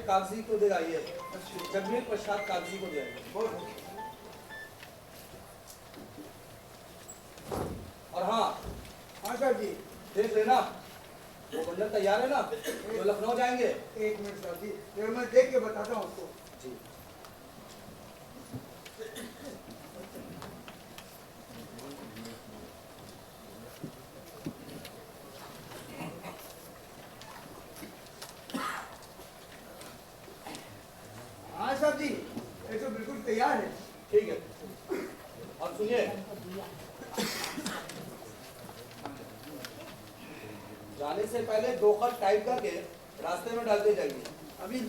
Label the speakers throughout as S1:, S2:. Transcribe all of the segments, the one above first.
S1: कागजी को दे आइए, जगमीर प्रसाद कागजी को दे आइए। और हाँ
S2: सर जी,
S1: देख लेना वो बंडल तैयार है ना, जो लखनऊ जाएंगे।
S2: 1 मिनट सर जी, मैं देख के बताता हूँ उसको।
S1: जी
S2: सर जी, ये तो बिल्कुल तैयार है।
S1: ठीक है, अब सुनिए, जाने से पहले 2 खत टाइप करके रास्ते में डालते जाइए।
S2: अभी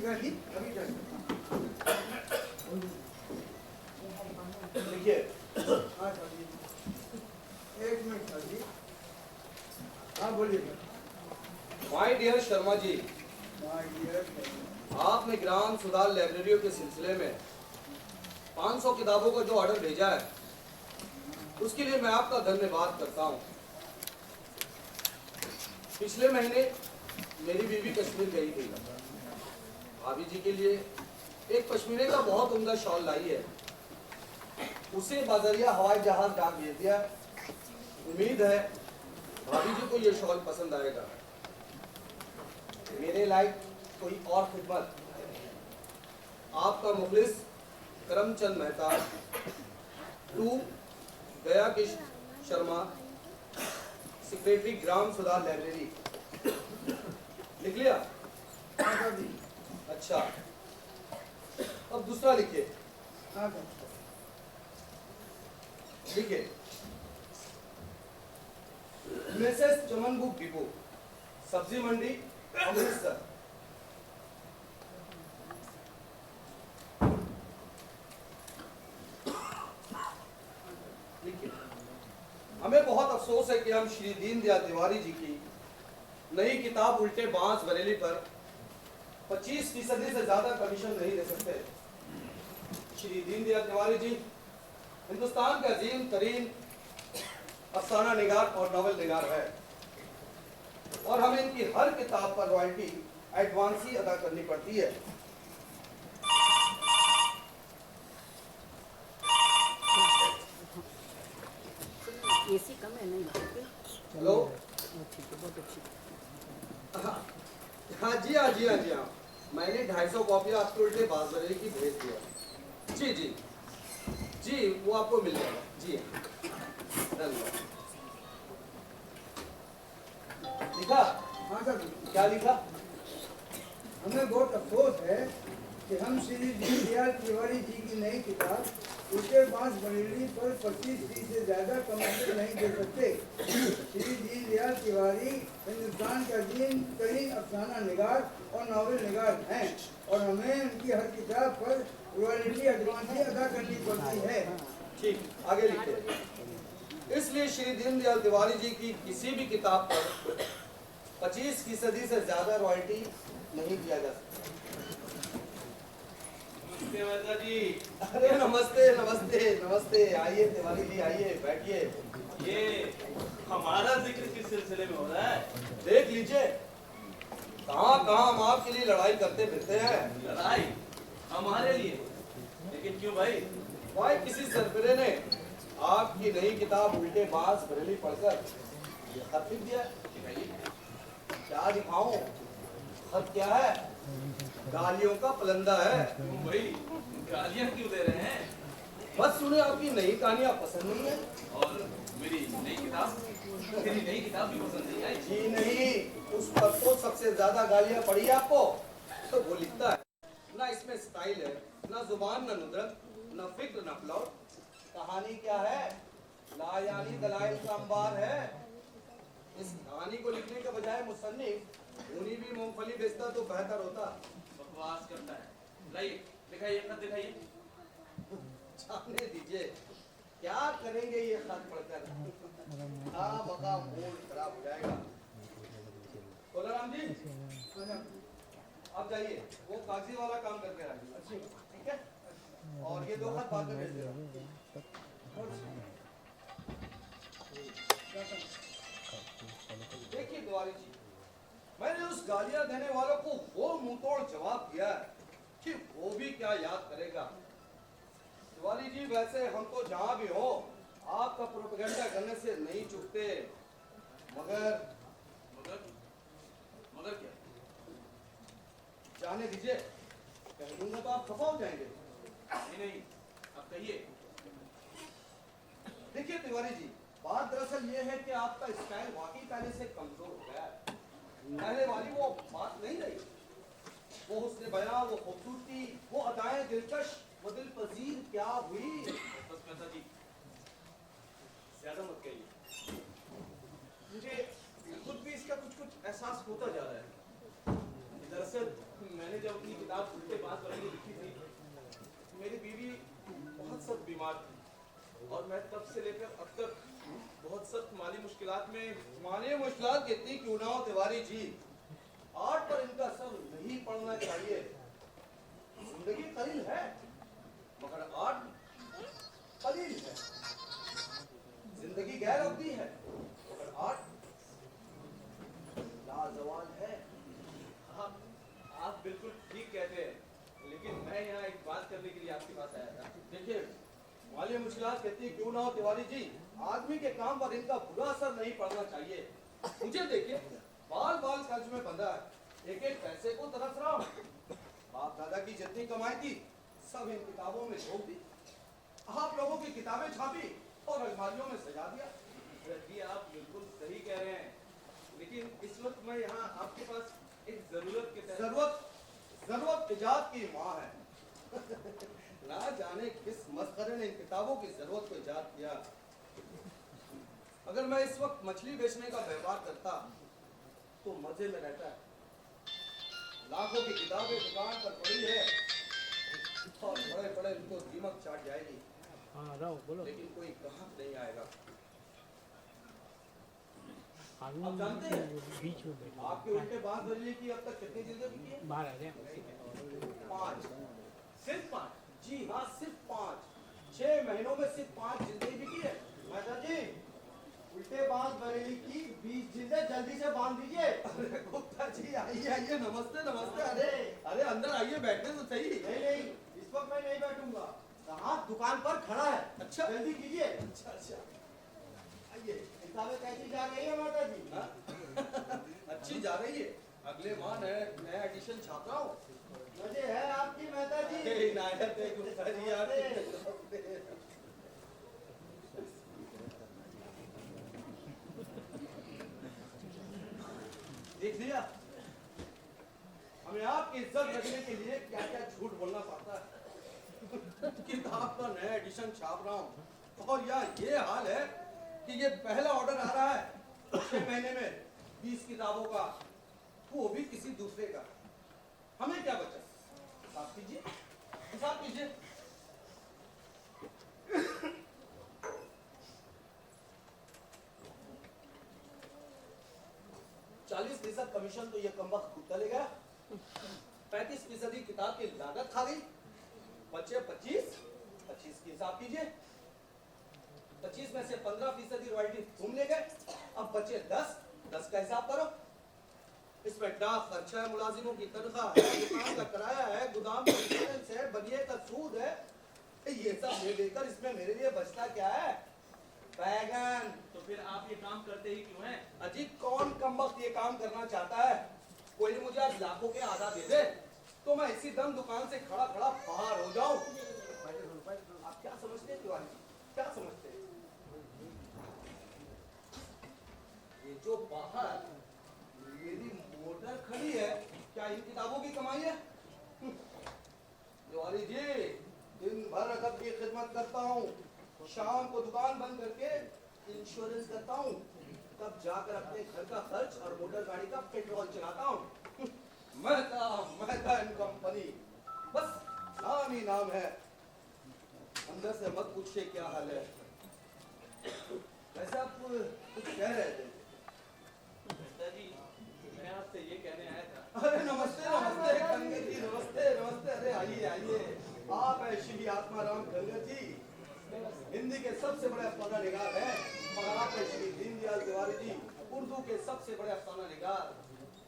S1: लिखिए।
S2: हाँ sir ji, 1 minute sir ji. हाँ बोलिए।
S1: My dear Sharma ji,
S2: my dear,
S1: आपने ग्राम सुधार लाइब्रेरियों के सिलसिले में 500 किताबों का जो ऑर्डर भेजा है, उसके लिए मैं आपका धन्यवाद करता हूं। पिछले महीने मेरी बीवी कश्मीर गई थी, भाभी जी के लिए एक पश्मीने का बहुत उम्दा शॉल लाई है, उसे बाजरिया हवाई जहाज डाक भेज दिया। उम्मीद है भाभी जी को ये शॉल पसंद आएगा। मेरे लायक कोई और खिदमत, आपका मुखलिस करमचंद मेहता, 2 गया किशन शर्मा, सेक्रेटरी ग्राम सुधार लाइब्रेरी। लिख लिया? अच्छा, अब दूसरा लिखिए। लिखिए, मिसेस चमन बुक डिपो, सब्जी मंडी, अमृतसर। हमें बहुत अफसोस है कि हम श्री दीनदयाल तिवारी जी की नई किताब उल्टे बांस बरेली पर 25% से ज्यादा कमीशन नहीं दे सकते। श्री दीनदयाल तिवारी जी हिंदुस्तान का अजीम तरीन अफसाना निगार और नॉवल निगार है, और हम इनकी हर किताब पर रॉयल्टी एडवांस ही अदा करनी पड़ती है।
S3: एसी कम है नहीं
S1: हेलो,
S3: ठीक है, बहुत अच्छी।
S1: हाँ हाँ जी, हाँ जी, हाँ जी, हाँ, मैंने 250 कॉपी आपके उल्टे बाजरे की भेज दिया। जी जी जी, वो आपको मिल जाएगा जी। धन्यवाद। लिखा?
S2: हाँ साहब जी,
S1: क्या लिखा?
S2: हमें बहुत अफसोस है कि हम श्री दीनदयाल तिवारी जी की नई किताब उनके पास बरेली पर 25% से ज़्यादा कमर्शियल नहीं दे सकते। श्री दीनदयाल तिवारी हिंदुस्तान का तरीन अफसाना निगार और नावल निगार हैं और हमें उनकी हर किताब पर रॉयल्टी एडवांस ही अदा करनी पड़ती है।
S1: ठीक, आगे लिखते। इसलिए श्री दीनदयाल तिवारी जी की किसी भी किताब पर 25% से ज्यादा रॉयल्टी नहीं दिया जा सकता।
S4: नमस्ते मेहता जी।
S1: अरे नमस्ते नमस्ते नमस्ते, आइए तिवारी जी, आइए बैठिए।
S4: ये हमारा जिक्र किस सिलसिले में हो रहा है?
S1: देख लीजिए, कहाँ कहाँ हम आपके लिए लड़ाई करते फिरते हैं।
S4: लड़ाई हमारे लिए, लेकिन क्यों भाई?
S1: भाई किसी सरफिरे ने आपकी नई किताब उल्टे बांस बरेली पढ़कर ये खत लिख दिया। क्या दिखाऊं? खत क्या है? गालियों का पलंदा है।
S4: तुम भाई गालियां क्यों दे रहे हैं?
S1: बस सुने आपकी नई कहानियां पसंद नहीं है।
S4: और मेरी नई किताब भी पसंद नहीं आई।
S1: जी नहीं, उस पर तो सबसे ज्यादा गालियां पड़ी है आपको। तो वो लिखता है, ना इसमें स्टाइल है, ना जुबान, ना नुदरत, ना फिक्र, ना प्लॉट। कहानी क्या है? लायानी दलाइल का अंबार है। इस कहानी को लिखने के बजाय मुसन्निफ उन्हीं भी मूंगफली बेचता तो बेहतर होता।
S4: बकवास करता है। लाइए दिखाइए, खत दिखाइए।
S1: जाने दीजिए, क्या करेंगे ये खत पढ़कर? हाँ बका मूड खराब हो जाएगा। कोलाराम जी, आप जाइए, वो कागजी वाला काम करके आइए। ठीक है? और ये 2 खत बाद में भेज देना। देखिए तिवारी जी, मैंने उस गालियां देने वालों को वो मुंहतोड़ जवाब दिया है कि वो भी क्या याद करेगा। तिवारी जी, वैसे हम तो जहां भी हो आपका प्रोपेगेंडा करने से नहीं चूकते, मगर
S4: मगर मगर क्या?
S1: जाने दीजिए, कह दूंगा तो आप खफा हो जाएंगे।
S4: नहीं, अब कहिए।
S1: देखिए तिवारी जी, बात दरअसल ये है कि आपका स्टाइल वाकई पहले से कमजोर हो गया है। पहले वाली वो बात नहीं रही। वो हुस्न बयां, वो खूबसूरती, वो अदाएं दिलकश, वो दिल पजीर क्या हुई।
S4: बस मेहता जी, ज्यादा मत कहिए। मुझे खुद भी इसका कुछ कुछ एहसास होता जा रहा है। दरअसल मैंने जब अपनी किताब उल्टे बांस बरेली लिखी थी, मेरी बीवी बहुत सख्त बीमार थी और मैं तब से लेकर अब तक बहुत सख्त माली मुश्किलात में।
S1: माने मुश्किलात कितनी क्यों ना हो तिवारी जी, आर्ट पर इनका असर नहीं पड़ना चाहिए। जिंदगी कलील है मगर आर्ट कलील है। जिंदगी गैर अवधि है मगर आर्ट लाजवाल है।
S4: आप बिल्कुल ठीक कहते हैं, लेकिन मैं यहाँ एक बात करने के लिए आपके पास आया था।
S1: देखिए, माली मुश्किलात कितनी क्यों ना हो तिवारी जी, आदमी के काम पर इनका बुरा असर नहीं पड़ना चाहिए। मुझे देखिए, बाल बाल कर्ज में बंधा है, एक एक पैसे को तरस रहा हूँ। बाप दादा की जितनी कमाई थी सब इन किताबों में झोंक दी। आप लोगों की किताबें छापी और अलमारियों में सजा दिया।
S4: जी आप बिल्कुल सही कह रहे हैं, लेकिन इस वक्त मैं यहाँ आपके पास एक जरूरत के तहत।
S1: जरूरत इजाद की माँ है। ना जाने किस मस्खरे ने इन किताबों की जरूरत को इजाद किया। अगर मैं इस वक्त मछली बेचने का व्यापार करता तो मजे में रहता। लाखों की किताबें दुकान पर पड़ी है और बड़े बड़े उनको दीमक चाट जाएगी।
S3: हाँ राव बोलो।
S1: लेकिन कोई ग्राहक नहीं आएगा।
S3: आलू
S1: आप जानते हैं
S3: बीच में बैठे
S1: आपके उल्टे बांस बरेली की अब तक कितनी जिल्दें बिकी है?
S3: बाहर आ जाए।
S1: 5।
S4: सिर्फ 5?
S1: जी हाँ, सिर्फ 5। 6 महीनों में सिर्फ 5 जिल्दें बिकी है। माता जी, उल्टे बांस बरेली की 20 जिल्दें जल्दी से बांध दीजिए। अरे गुप्ता जी आइए आइए, नमस्ते नमस्ते। अरे अरे अंदर आइए, बैठने तो सही।
S4: नहीं नहीं, इस वक्त मैं नहीं बैठूंगा। कहाँ दुकान पर खड़ा है।
S1: अच्छा।
S4: जल्दी कीजिए।
S1: अच्छा अच्छा, आइए।
S4: किताबें कैसी जा रही है माता जी?
S1: हाँ? अच्छी जा रही है। अगले माह नया एडिशन छाप रहा हूँ।
S4: मजे है आपकी माता जी।
S1: हे नायक है गुप्ता जी, आप देख लिया, हमें आपकी इज्जत रखने के लिए क्या क्या झूठ बोलना पड़ता है। किताब का नया एडिशन छाप रहा हूँ और यार ये हाल है कि ये पहला ऑर्डर आ रहा है 6 महीने में 20 किताबों का, वो भी किसी दूसरे का। हमें क्या बचा? हिसाब कीजिए, हिसाब कीजिए। 40% कमीशन तो ये कमबख्त खुद का ले गया। 35% किताब की लागत खा गई। बचे 25 की हिसाब कीजिए। 25 में से 15% रॉयल्टी तुम ले गए, अब बचे 10 का हिसाब करो। इसमें डाक खर्चा है, मुलाजिमों की तनख्वाह है, दुकान का किराया है, गोदाम का इंश्योरेंस है, बनिए का सूद है। ये सब ले लेकर इसमें मेरे लिए बचता क्या है? बैगन।
S5: तो फिर आप ये काम करते ही क्यों हैं?
S1: अजी कौन कमबख्त ये काम करना चाहता है? कोई मुझे आज लाखों के आधा दे दे तो मैं इसी दम दुकान से खड़ा खड़ा बाहर हो जाऊं। आप क्या समझते हैं तिवारी जी? क्या समझते हैं? ये जो बाहर मेरी मोटर खड़ी है, क्या इन किताबों की कमाई है? तिवारी जी, दिन भर अदब की खिदमत करता हूँ, शाम को दुकान बंद करके इंश्योरेंस करता हूँ, तब जाकर अपने घर का खर्च और मोटर गाड़ी का पेट्रोल चलाता हूँ। मेहता एंड कंपनी, बस नाम ही नाम है। अंदर से मत पूछिए क्या हाल है। वैसे आप कुछ कह रहे थे?
S5: दादी, मैं आपसे ये कहने आया था।
S1: अरे नमस्ते नमस्ते गंगा जी, नमस्ते नमस्ते। अरे आइए आइए, आप है श्री आत्माराम गंगा जी, हिंदी के सबसे बड़े अफसाना निगार हैं, और आप है श्री दीनदयाल तिवारी जी, उर्दू के सबसे बड़े अफसाना निगार।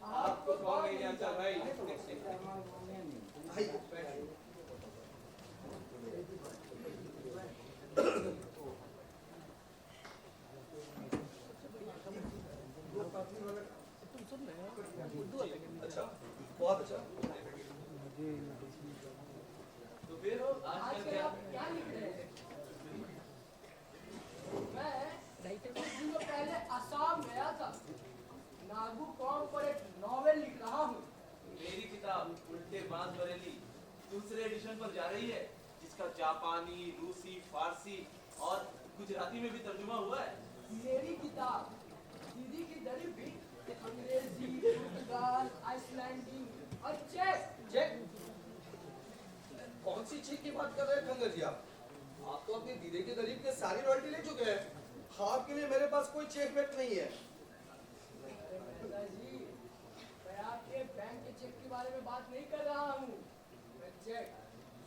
S5: आपको कौन नहीं जानता भाई?
S1: आइए बैठिए। अच्छा, बहुत अच्छा।
S5: तो फिर आजकल क्या?
S6: लिख रहे हैं? मैं कुछ दिनों पहले असम गया था, नागू कॉम पर एक नॉवेल लिख रहा हूँ।
S5: मेरी किताब उल्टे बांस बरेली दूसरे एडिशन पर जा रही है, जिसका जापानी, रूसी, फारसी और गुजराती में भी तर्जुमा हुआ है।
S6: मेरी किताब दीदी की दरी भी अंग्रेजी, पुर्तगाल, आइसलैंडी और चेक।
S1: चेक? कौन सी चेक की बात कर रहे हैं गंगा जी आप? आप तो अपनी दीदी के दलील के सारी रॉयल्टी ले चुके हैं। आपके लिए मेरे पास कोई चेक वेक नहीं है।
S6: जी, मैं आपके बैंक के चेक के बारे में बात नहीं कर रहा हूँ, मैं चेक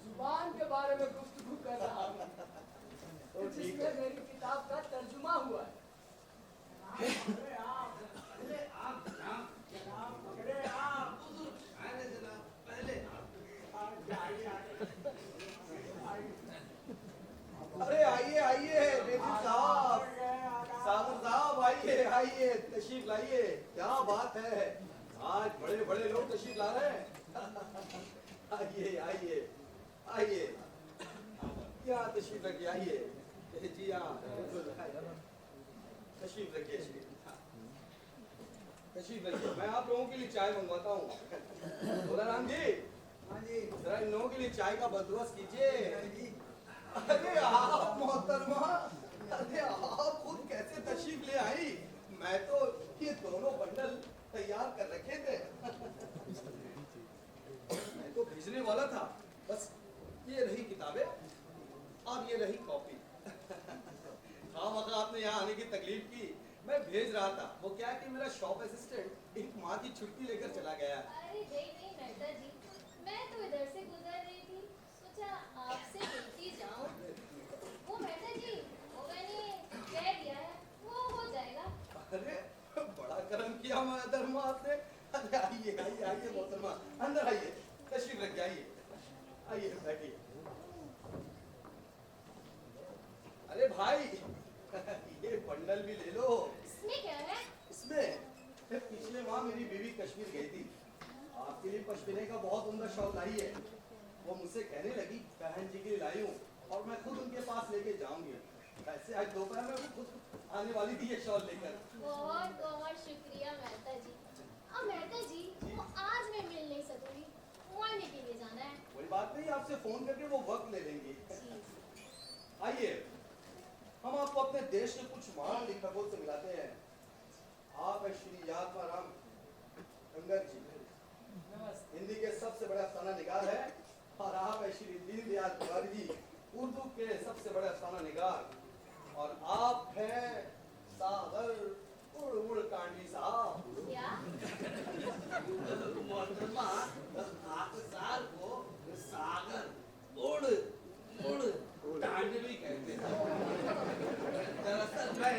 S6: जुबान के बारे में गुफ्तगू कर रहा हूँ,
S1: तो ठीक
S6: जिसमें
S1: है।
S6: मेरी किताब का तर्जुमा हुआ है।
S1: अरे आइए आइए बेबी साहब, सागर साहब आइए आइए, तशरीफ लाइए। क्या बात है, आज बड़े बड़े लोग तशरीफ ला रहे हैं। आइए आइए आइए, यहाँ तशरीफ रखिए। आइए जी, हाँ बिल्कुल, तशरीफ रखिए, तशरीफ रखिए। मैं आप लोगों के लिए चाय मंगवाता हूँ। बोला राम जी,
S2: हाँ जी।
S1: जरा इन लोगों के लिए चाय का बंदोबस्त कीजिए।
S2: हाँ जी।
S1: अरे आप मोहतरमा, अरे आप खुद कैसे तशरीफ ले आई? मैं तो ये दोनों बंडल तैयार कर रखे थे। मैं तो भेजने वाला था, बस ये रही किताबें और ये रही कॉपी। आपने यहाँ आने की तकलीफ की, मैं भेज रहा था। वो क्या है कि मेरा शॉप असिस्टेंट एक माँ की छुट्टी लेकर चला गया।
S7: अरे नहीं मेहता जी, मैं तो इधर से गुजर रही थी, सोचा आपसे मिलती जाऊं। वो मेहता जी, वो मैंने कह दिया है, वो हो जाएगा।
S1: अरे बड़ा करम किया धर्मा आपने।
S4: अरे आइए आइए आइए मोहतरमा, अंदर आइए, तशरीफ रखिए, आइए आइए बैठिए। अरे भाई ये बंडल भी ले लो।
S7: इसमें क्या है?
S4: इसमें पिछले माह मेरी बीवी कश्मीर गई थी, आपके लिए पश्मीने का बहुत उम्दा शॉल लाई है। वो मुझसे कहने लगी बहन जी के लिए लाई हूँ और मैं खुद उनके पास लेके जाऊंगी। ऐसे आज दोपहर में खुद आने वाली थी ये शॉल लेकर।
S7: बहुत बहुत शुक्रिया मेहता जी। अब मेहता जी वो आज मैं मिल नहीं सकूंगी, मुआयने के लिए जाना है।
S4: कोई बात नहीं, आपसे फोन करके वो वक्त ले लेंगे।
S7: जी।
S4: आइए हम आपको अपने देश के कुछ महान लेखकों से मिलाते हैं। आप है श्री यादवाराम गंगर जी, हिंदी के सबसे बड़े अफसाना निगार है, और आप है श्री दीनदयाल तिवारी जी, उर्दू के सबसे बड़े अफसाना निगार, और आप हैं सागर उड़ उड़ कांडी साहब।
S7: क्या?
S1: मोहतरमा, आकसार को सागर उड़ उड़ तांडवी कहते हैं। दरअसल मैं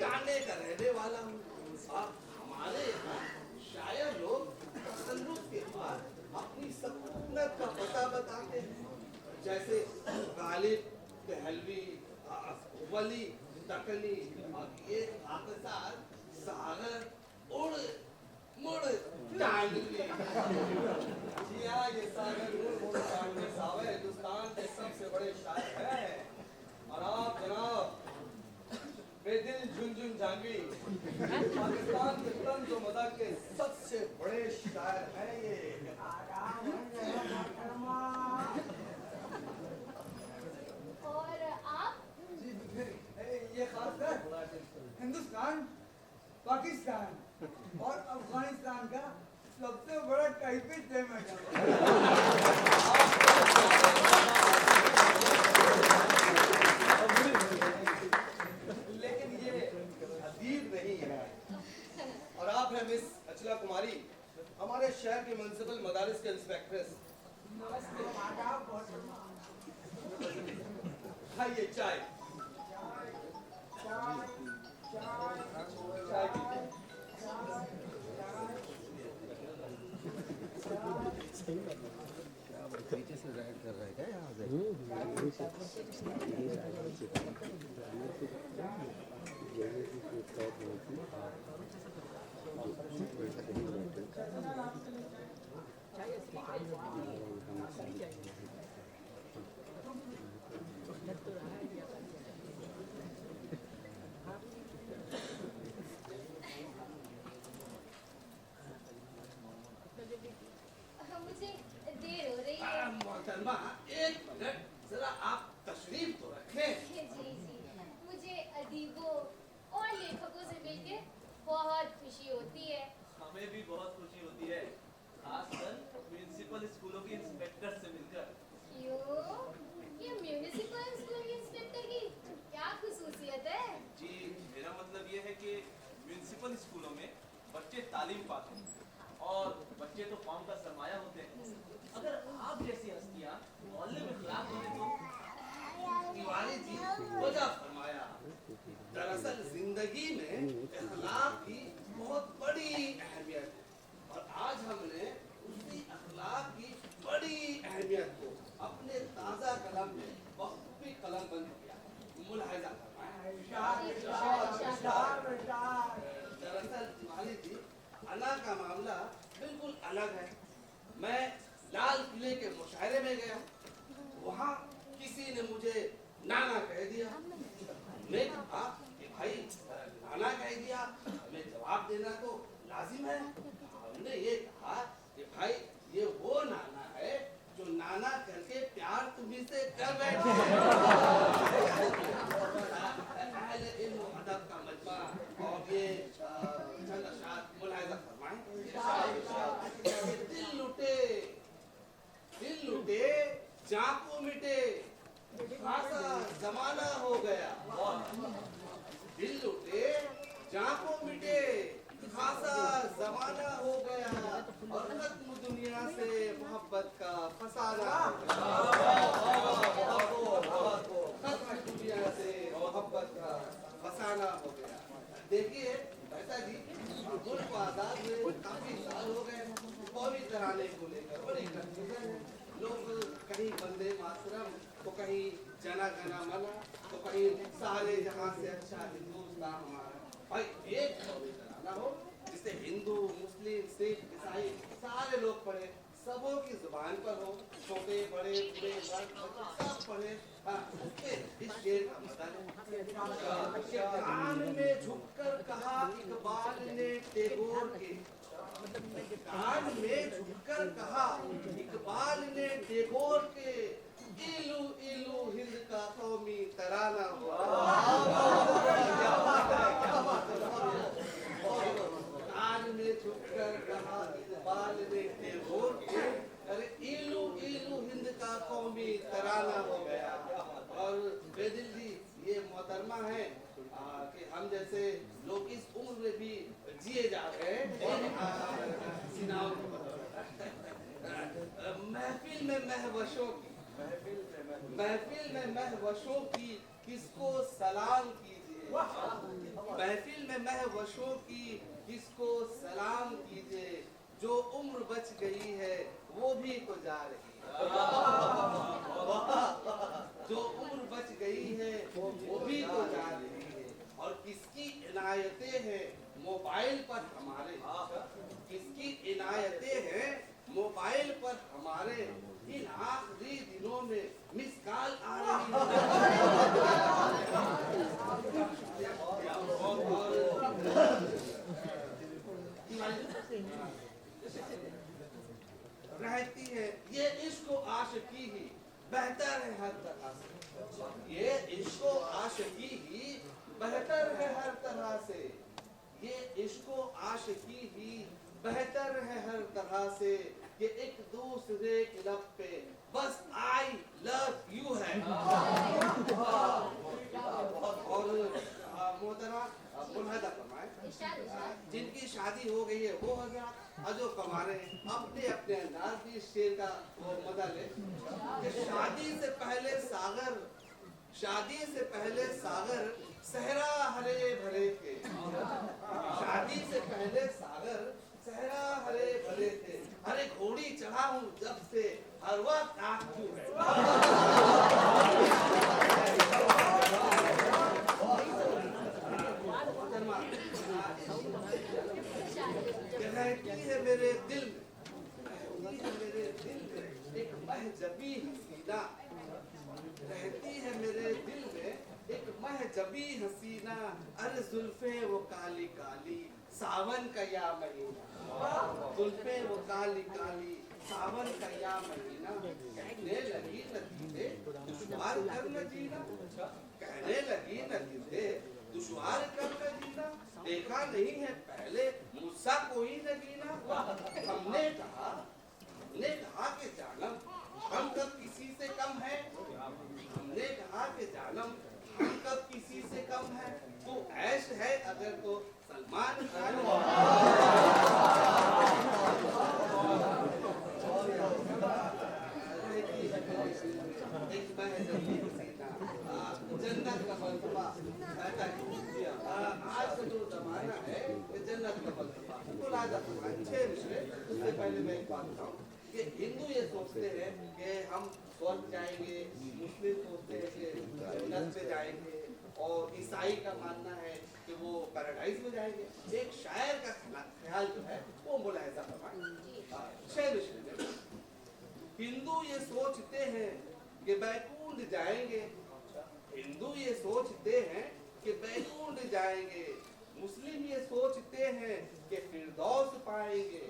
S1: तांडे का रहने वाला हूँ। अब हमारे यहाँ शायर लोग तसल्लुत के बाद अपनी सल्तनत का पता बताते हैं, जैसे गालिब, दहलवी, वली, दकनी, और ये आकसार सागर उड़ मुड़ तांडवी। जी हाँ, ये सागर उड़ मुड़ तांडवी साहब हिंदुस्तान के सबसे बड़े शायर हैं। और आप जनाब बेदिल झुनझुन जानवी पाकिस्तान के तंज और मदद के सबसे बड़े शायर हैं ये।
S7: और आप?
S2: ये खासकर हिंदुस्तान, पाकिस्तान और अफगानिस्तान का सबसे बड़ा टाइपिस्ट है मैडम।
S4: लेकिन ये अदीब नहीं है। और आप हैं मिस अचला कुमारी, हमारे शहर के म्युनिसिपल मदारिस के इंस्पेक्ट्रेस। खाइए चाय। चाय पीजिए।
S7: मुझे देर हो रही है।
S1: मोहतरमा, एक मिनट, जरा आप तशरीफ तो रखें।
S7: जी जी, मुझे अदीबों और लेखकों से मिलके बहुत खुशी होती है।
S5: हमें भी बहुत खुशी होती है, खासकर म्युनिसिपल स्कूलों के इंस्पेक्टर से मिलकर।
S7: क्यों? ये म्यूनिसिपल स्कूल के इंस्पेक्टर की क्या खुसूसियत है?
S5: जी, मेरा मतलब ये है कि म्युनिसिपल स्कूलों में बच्चे तालीम पाते हैं और बच्चे तो कौम का सरमाया होते हैं। अगर आप जैसी हस्तियां मोहल्ले में खिलाफ होने तो
S1: तिवारी जी वजह फरमाया। दरअसल जिंदगी में अखलाक की बहुत बड़ी अहमियत है, और आज हमने उसी अखलाक की बड़ी अहमियत को अपने ताज़ा कलम में बखूबी कलम बंद किया, मुलाहिजा फरमाया। दरअसल तिवारी जी, अना का मामला बिल्कुल अलग है। मैं लाल किले के मुशायरे में गया, वहाँ किसी ने मुझे नाना कह दिया। मैं कहा कि भाई नाना कह दिया, हमें जवाब देना तो लाजिम है। हमने ये कहा कि भाई ये वो नाना है जो नाना करके प्यार तुम्ही से कर बैठे। अहले इल्म व अदब का मजमा, और ये चंद अशआर मुलाहिजा फरमाएं। दिल लुटे जाको मिटे, खासा जमाना हो गया। दिल लुटे जाको मिटे, खासा जमाना हो गया, और खत्म दुनिया से मोहब्बत का फसाना हो गया। खत्म दुनिया से मोहब्बत का फसाना हो गया। देखिए ऐसा जी, मुल्क को आजाद हुए काफी साल हो गए। चलाने को लेकर बड़ी कंफ्यूजन है। लोग कहीं वंदे मातरम तो कहीं जना गना मना तो कहीं सारे जहां से अच्छा हिंदुस्तान हमारा। भाई एक चलाना हो जिससे हिंदू मुस्लिम सिख ईसाई सारे लोग पढ़े, सबों की जुबान पर हो, छोटे बड़े बूढ़े मर्द सब पढ़े। उसके इस शेर का मतलब कान में झुककर कहा इकबाल ने टैगोर के, कान में झुककर कहा इकबाल ने टैगोर के, इलू इलू हिंद का कौमी तराना हुआ। कान में झुककर कहा इकबाल ने टैगोर के, अरे इलू इलू हिंद का कौमी तराना हो गया। और बेदिल जी ये मोहतरमा है कि हम जैसे लोग इस उम्र में भी जिए जा रहे हैं। महफिल में महवशों की किसको सलाम कीजिए, महफिल में महवशों की किसको सलाम कीजिए, जो उम्र बच गई है वो भी तो जा रही है, जो उम्र बच गई है वो भी तो जा रही है। और किसकी इनायतें हैं मोबाइल पर हमारे, किसकी इनायतें हैं मोबाइल पर हमारे, इन आखिरी दिनों में मिस कॉल आ रही रहती है। ये इश्क आशिकी ही बेहतर है हर तरह से, ये इश्क आशिकी ही बेहतर है हर तरह से, ये इश्क आशिकी ही बेहतर है हर तरह से, कि एक दूसरे के लब पे बस आई लव यू है। और मोहतरमा मुलाहिदा फरमाएं, जिनकी शादी हो गई है वो हजरात और जो कमा रहे हैं अपने अपने अंदाज में इस शेर का वो मजा ले। कि शादी से पहले सागर सहरा हरे भरे थे, शादी से पहले सागर सहरा हरे भरे थे, अरे घोड़ी चढ़ा हूँ जब से हर वक्त आँख क्यों है। रहती है मेरे दिल में, एक महजबी हसीना, रहती है मेरे दिल में एक महजबी हसीना, अरे जुल्फे वो काली काली सावन का या महीना, जुल्फे वो काली काली सावन का या महीना, कहने लगी नतीजे दुश्वार कर न जीना, कहने लगी नतीजे दुश्वार कर न जीना, देखा नहीं है पहले मुझसा कोई नगीना। हमने कहा कि जानम हम कब किसी से कम है, हमने कहा कि जानम हम कब किसी से कम है, तो ऐश है अगर तो सलमान खान। जन्नत का फलसफा आज का जो जमाना है जन्नत का फलसफा तो राजा 6 मिसरे। उससे पहले मैं एक बात बताऊं कि हिंदू ये सोचते हैं कि हम स्वर्ग जाएंगे, मुस्लिम सोचते हैं कि जन्नत पे जाएंगे, और ईसाई का मानना है कि वो पैराडाइज में जाएंगे। एक शायर का ख्याल जो है वो मुलाहिजा फरमाएं। 6 मिसरे में हिंदू ये सोचते हैं कि बैकुंठ जाएंगे, हिंदू ये सोचते हैं कि बैकुंठ जाएंगे, मुस्लिम ये सोचते हैं कि फिरदौस पाएंगे,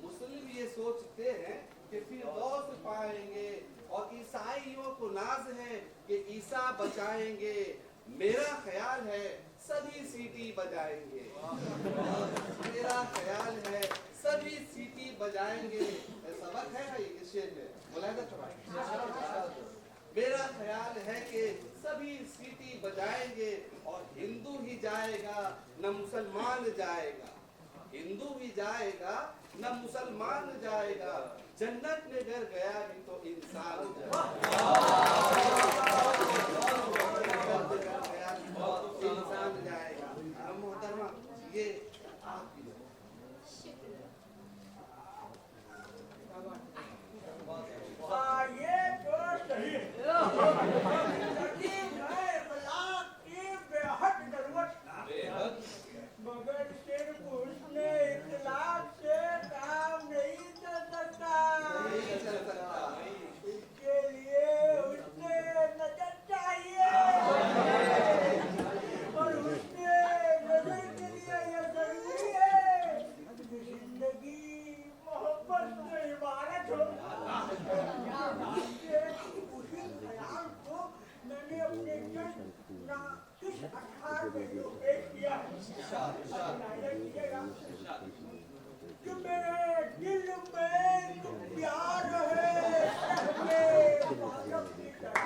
S1: मुस्लिम ये सोचते हैं कि फिरदौस पाएंगे, और ईसाइयों को नाज है कि ईसा बचाएंगे, मेरा ख्याल है सभी सीटी बजाएंगे, मेरा ख्याल है सभी सीटी बजाएंगे। सबक है ना इस शेर में, मेरा ख्याल है कि सभी सीटी बजाएंगे, और हिंदू ही जाएगा न मुसलमान जाएगा, हिंदू ही जाएगा न मुसलमान जाएगा, जन्नत में घर गया भी तो इंसान इंसान जाएगा। मोहतरमा ये आपकी
S2: कि मेरे दिल में तुम प्यार है सहमे बालक की तरह।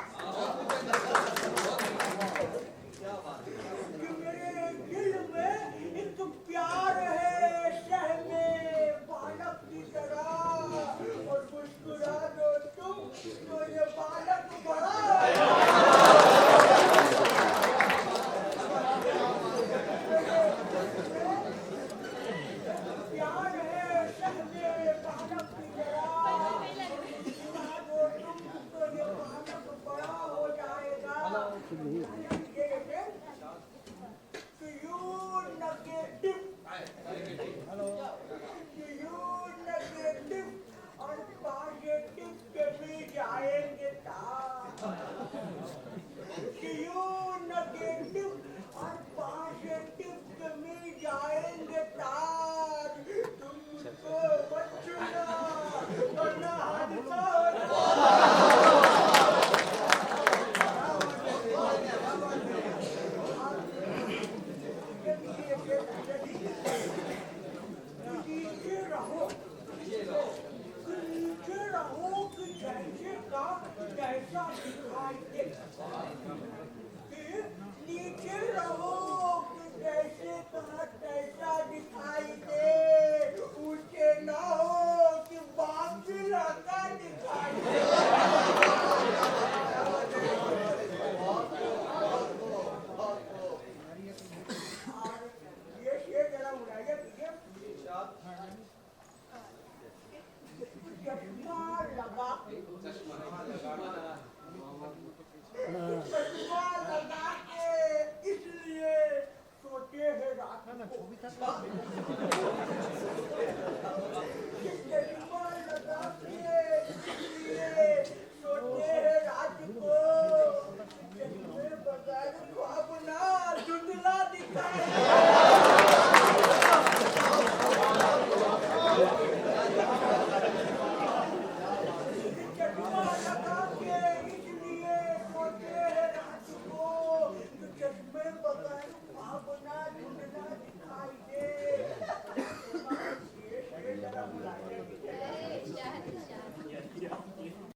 S2: कि मेरे दिल में एक प्यार है सहमे बालक की तरह, और मुस्कुरा दो तुम तो ये बालक बड़ा प्यार है सहमे बालक की तरह, मुस्कुरा दो तुम तो ये बालक बड़ा हो जाएगा। You negative और पॉजिटिव के बीच आएंगे तार। You negative और पॉजिटिव के बीच आएंगे तार। तुमको मत छूना वरना हादसा हो नीचे रहो कि जैसे का जैसा दिखाई दे। नीचे रहो कि जैसे का तैसा दिखाई दे, ऊंचे ना हो कि बाकी लगा दिखाई दे। और ये जरा उड़ाइए, जब